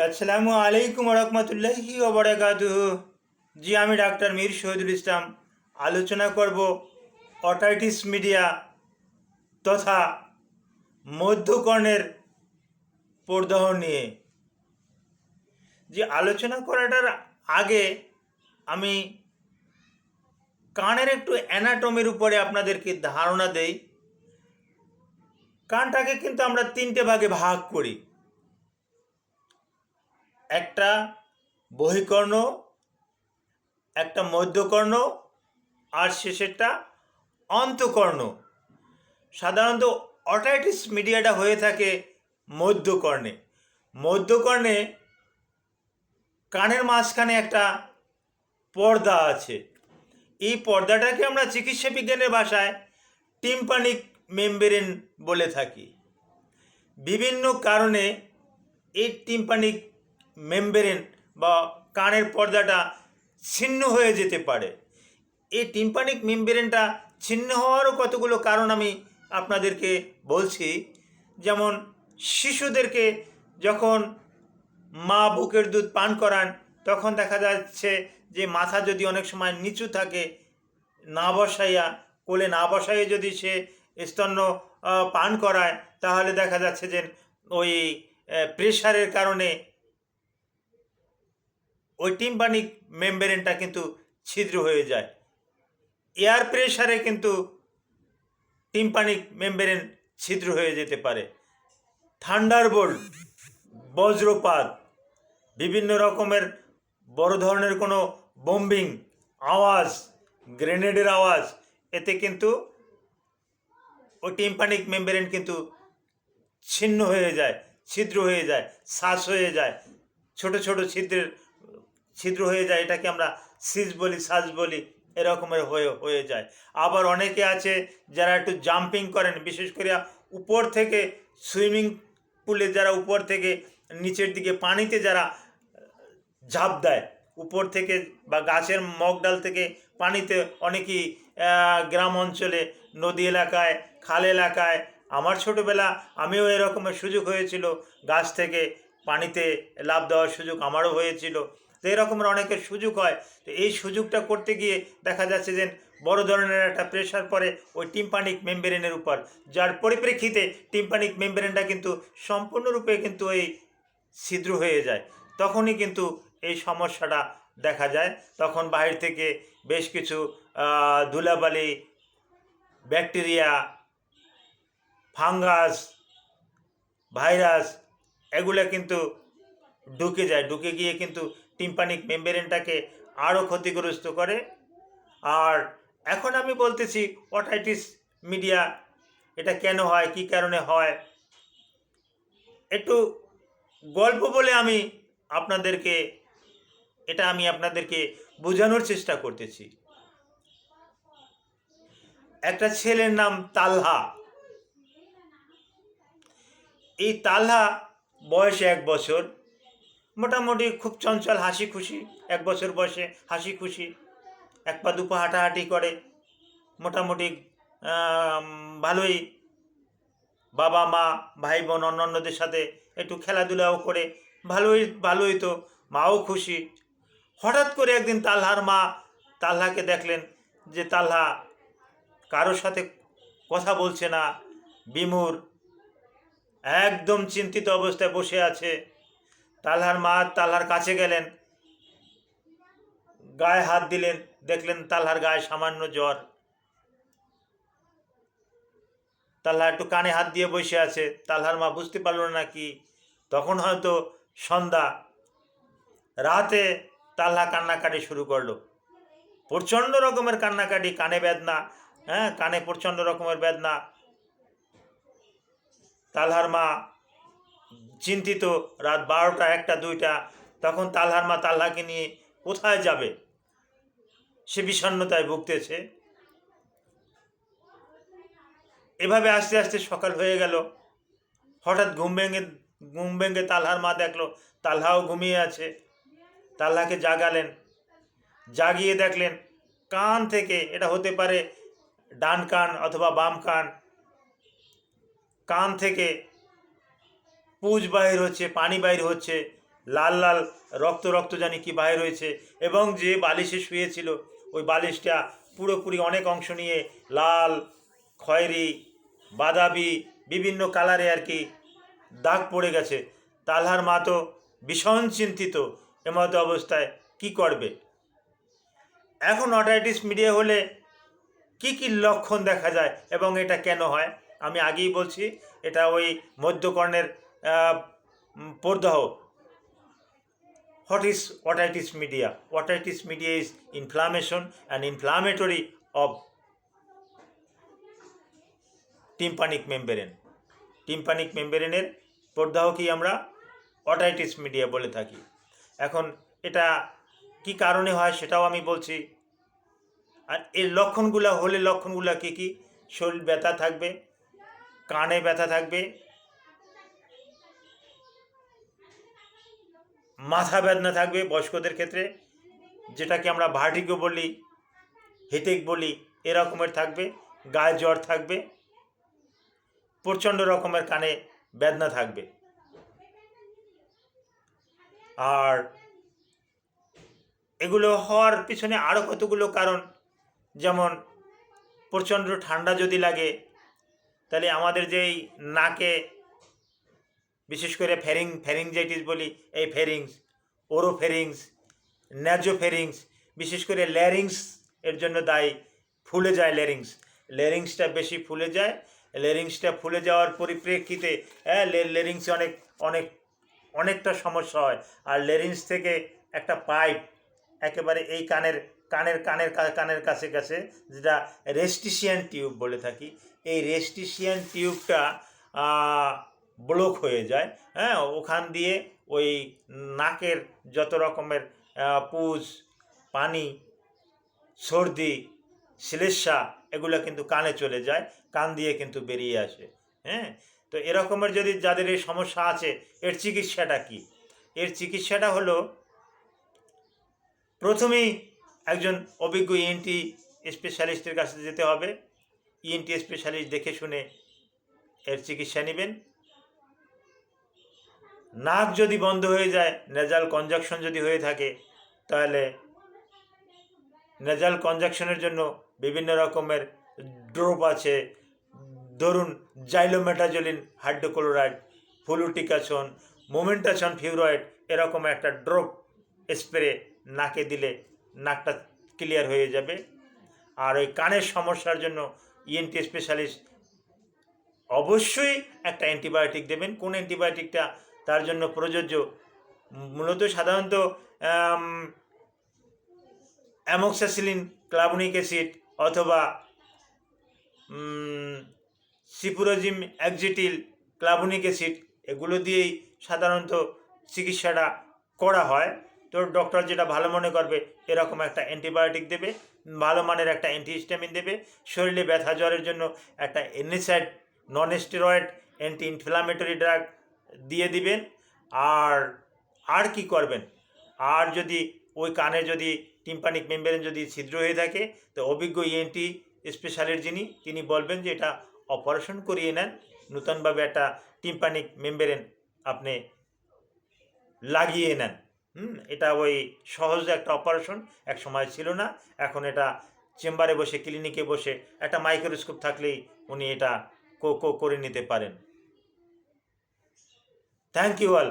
আসসালামু আলাইকুম রহমতুল্লাহি ওয়া বারাকাতুহু। জি, আমি ডাক্তার মীর শহীদুল ইসলাম আলোচনা করব অটাইটিস মিডিয়া তথা মধ্যকর্ণের প্রদাহ নিয়ে। যে আলোচনা করাটার আগে আমি কানের একটু অ্যানাটমির উপরে আপনাদেরকে ধারণা দেই। কানটাকে কিন্তু আমরা তিনটে ভাগে ভাগ করি। একটা বহিকর্ণ, একটা মধ্যকর্ণ, আর শেষেরটা অন্তঃকর্ণ। সাধারণত অটাইটিস মিডিয়াটা হয়ে থাকে মধ্যকর্ণে। মধ্যকর্ণে কানের মাঝখানে একটা পর্দা আছে। এই পর্দাটাকে আমরা চিকিৎসা বিজ্ঞানের ভাষায় টিম্পানিক মেমব্রেন বলে থাকি। বিভিন্ন কারণে এই টিম্পানিক মেমব্রেন বা কানের পর্দাটা ছিন্ন হয়ে যেতে পারে। এই টিম্পানিক মেমব্রেনটা ছিন্ন হওয়ারও কতগুলো কারণ আমি আপনাদেরকে বলছি। যেমন শিশুদেরকে যখন মা বুকের দুধ পান করান, তখন দেখা যাচ্ছে যে মাথা যদি অনেক সময় নিচু থাকে, না বসাইয়া কোলে না বসাইয়ে যদি সে স্তন্য পান করায়, তাহলে দেখা যাচ্ছে যে ওই প্রেশারের কারণে ওই টিম্পানিক মেমব্রেনটা কিন্তু ছিদ্র হয়ে যায়। এয়ার প্রেশারে কিন্তু টিম্পানিক মেমব্রেন ছিদ্র হয়ে যেতে পারে। থান্ডারবোল্ট, বজ্রপাত, বিভিন্ন রকমের বড় ধরনের কোনো বোম্বিং আওয়াজ, গ্রেনেডের আওয়াজ, এতে কিন্তু ওই টিম্পানিক মেমব্রেন কিন্তু ছিন্ন হয়ে যায়, ছিদ্র হয়ে যায়, শ্বাস হয়ে যায়, ছোট ছোট ছিদ্র হয়ে যায়। এটাকে আমরা সিজ বলি, শ্বাস বলি, এরকমের হয়ে যায়। আবার অনেকে আছে যারা একটু জাম্পিং করেন, বিশেষ করে উপর থেকে সুইমিং পুলে যারা উপর থেকে নিচের দিকে পানিতে যারা ঝাঁপ দেয়, উপর থেকে বা গাছের মগডাল থেকে পানিতে, অনেকেই গ্রাম অঞ্চলে, নদী এলাকায়, খাল এলাকায়, আমার ছোটোবেলা আমিও এরকমের সুযোগ হয়েছিল, গাছ থেকে পানিতে লাফ দেওয়ার সুযোগ আমারও হয়েছিল। তো এরকমের অনেকের সুযোগ হয়। তো এই সুযোগটা করতে গিয়ে দেখা যাচ্ছে যে বড় ধরনের একটা প্রেশার পড়ে ওই টিম্পানিক মেমব্রেনের উপর, যার পরিপ্রেক্ষিতে টিম্পানিক মেমব্রেনটা কিন্তু সম্পূর্ণরূপে কিন্তু এই ছিদ্র হয়ে যায়। তখনই কিন্তু এই সমস্যাটা দেখা যায়। তখন বাইরে থেকে বেশ কিছু ধুলাবালি, ব্যাকটেরিয়া, ফাঙ্গাস, ভাইরাস, এগুলো কিন্তু ঢুকে যায়, ঢুকে গিয়ে কিন্তু টিম্পানিক মেমব্রেনটাকে আরও ক্ষতিগ্রস্ত করে। আর এখন আমি বলতেছি অটাইটিস মিডিয়া এটা কেন হয়, কী কারণে হয়, একটু গল্প বলে আমি আপনাদেরকে বোঝানোর চেষ্টা করতেছি। একটা ছেলের নাম তালহা। এই তালহা বয়সে 1 বছর, মোটামুটি খুব চঞ্চল, হাসি খুশি। 1 বছর বয়সে হাসি খুশি, 1 পা 2 পা হাঁটাহাঁটি করে, মোটামুটি ভালোই, বাবা মা ভাই বোন অন্যান্যদের সাথে একটু খেলাধুলাও করে, ভালোই তো, মাও খুশি। হঠাৎ করে একদিন তালহার মা তালহাকে দেখলেন যে তালহা কারোর সাথে কথা বলছে না, বিমূঢ়, একদম চিন্তিত অবস্থায় বসে আছে। তালহার মা তালহার কাছে গেলেন, গায়ে হাত দিলেন, দেখলেন তালহার গায়ে সামান্য জ্বর। তালহা একটু কানে হাত দিয়ে বসে আছে। তালহার মা বুঝতে পারল না কি, তখন হয়তো সন্ধ্যা, রাতে তালহা কান্নাকাটি শুরু করলো, প্রচণ্ড রকমের কান্নাকাটি, কানে বেদনা, কানে প্রচণ্ড রকমের বেদনা। তালহার মা চিন্তিত, রাত 12টা, 1টা, 2টা, তখন তালহার মা তালহাকে নিয়ে কোথায় যাবে, সে বিষণ্ণতায় ভুগতেছে। এভাবে আস্তে আস্তে সকাল হয়ে গেল। হঠাৎ ঘুম ভেঙে তালহার মা দেখলো তালহাও ঘুমিয়ে আছে। তালহাকে জাগালেন, জাগিয়ে দেখলেন কান থেকে, এটা হতে পারে ডান কান অথবা বাম কান, কান থেকে পুজ বাহির হচ্ছে, পানি বাহির হচ্ছে, লাল লাল রক্ত রক্ত জানি কি বাইর হয়েছে, এবং যে বালিশে শুয়েছিল ওই বালিশটা পুরোপুরি অনেক অংশ নিয়ে লাল, খয়েরি, বাদামি, বিভিন্ন কালারে আর কি দাগ পড়ে গেছে। তালহার মা তো ভীষণ চিন্তিত, এমতো অবস্থায় কি করবে। এখন অটাইটিস মিডিয়া হলে কি কি লক্ষণ দেখা যায় এবং এটা কেন হয়, আমি আগেই বলছি, এটা ওই মধ্যকর্ণের প্রদাহ। What is otitis media? Otitis media is inflammation and inflammatory of tympanic membrane. Tympanic membrane প্রদাহকেই আমরা অটাইটিস মিডিয়া বলে থাকি। এখন এটা কি কারণে হয় সেটাও আমি বলছি। আর এর লক্ষণগুলো হলে লক্ষণগুলো কী কী? শরীর ব্যথা থাকবে, কানে ব্যথা থাকবে, মাথা বেদনা থাকবে বয়স্কদের ক্ষেত্রে, যেটাকে আমরা ভার্টিগো বলি, হেডেক বলি, এরকমের থাকবে, গায়ে জ্বর থাকবে, প্রচণ্ড রকমের কানে বেদনা থাকবে। আর এগুলো হওয়ার পিছনে আরও কতগুলো কারণ, যেমন প্রচণ্ড ঠান্ডা যদি লাগে তাহলে আমাদের যেই নাকে বিশেষ করে ফ্যারিংজাইটিস বলি, এই ফ্যারিংস, ওরোফ্যারিংস, ন্যাজোফ্যারিংস, বিশেষ করে ল্যারিংস এর জন্য দায়ী। ফুলে যায় ল্যারিংসটা বেশি ফুলে যায়। ল্যারিংসটা ফুলে যাওয়ার পরিপ্রেক্ষিতে ল্যারিংসে অনেকটা সমস্যা হয়। আর ল্যারিংস থেকে একটা পাইপ একেবারে এই কানের কাছে যেটা রেস্টিশিয়ান টিউব বলে থাকি, এই রেস্টিশিয়ান টিউবটা ব্লক হয়ে যায়। ওখান দিয়ে ওই নাকের যত রকমের পুজ, পানি, সর্দি, শ্লেষ্মা এগুলো কিন্তু কানে চলে যায়, কান দিয়ে কিন্তু বেরিয়ে আসে। তো এরকমের যদি যাদের এই সমস্যা আছে, এর চিকিৎসাটা কি? এর চিকিৎসাটা হলো, প্রথমেই একজন অভিজ্ঞ ইএনটি স্পেশালিস্টের কাছে যেতে হবে। ইএনটি স্পেশালিস্ট দেখে শুনে এর চিকিৎসা নেবেন। নাক যদি বন্ধ হয়ে যায়, নেজাল কনজাকশন যদি হয়ে থাকে, তাহলে নেজাল কনজাকশনের জন্য বিভিন্ন রকমের ড্রপ আছে। ধরুন জাইলোমেটাজোলিন হাইড্রোক্লোরাইড, ফ্লুটিকাসন, মোমেন্টাসন ফিউরয়েড, এরকম একটা ড্রপ স্প্রে নাকে দিলে নাকটা ক্লিয়ার হয়ে যাবে। আর ওই কানের সমস্যার জন্য ইএনটি স্পেশালিস্ট অবশ্যই একটা অ্যান্টিবায়োটিক দেবেন। কোন অ্যান্টিবায়োটিকটা তার জন্য প্রযোজ্য? মূলত সাধারণত অ্যামোক্সাসিলিন ক্লাবুনিক অ্যাসিড অথবা সিপুরোজিম অ্যাক্সিটিল ক্লাবুনিক অ্যাসিড, এগুলো দিয়েই সাধারণত চিকিৎসাটা করা হয়। তো ডক্টর যেটা ভালো মনে করবে এরকম একটা অ্যান্টিবায়োটিক দেবে, ভালো মানের একটা অ্যান্টিহিস্টামিন দেবে। শরীরে ব্যথা জ্বরের জন্য একটা NSAID, non steroid anti inflammatory drug দিয়ে দিবেন। আর কি করবেন? আর যদি ওই কানে যদি টিম্পানিক মেমব্রেন যদি ছিদ্র হয়ে থাকে, তো অভিজ্ঞ ইএনটি স্পেশালিস্ট তিনি বলবেন যে এটা অপারেশন করিয়ে নেন, নূতনভাবে একটা টিম্পানিক মেমব্রেন আপনি লাগিয়ে নেন। এটা ওই সহজ একটা অপারেশন এক সময় ছিল না, এখন এটা চেম্বারে বসে, ক্লিনিকে বসে একটা মাইক্রোস্কোপ থাকলেই উনি এটা করে নিতে পারেন। Thank you all.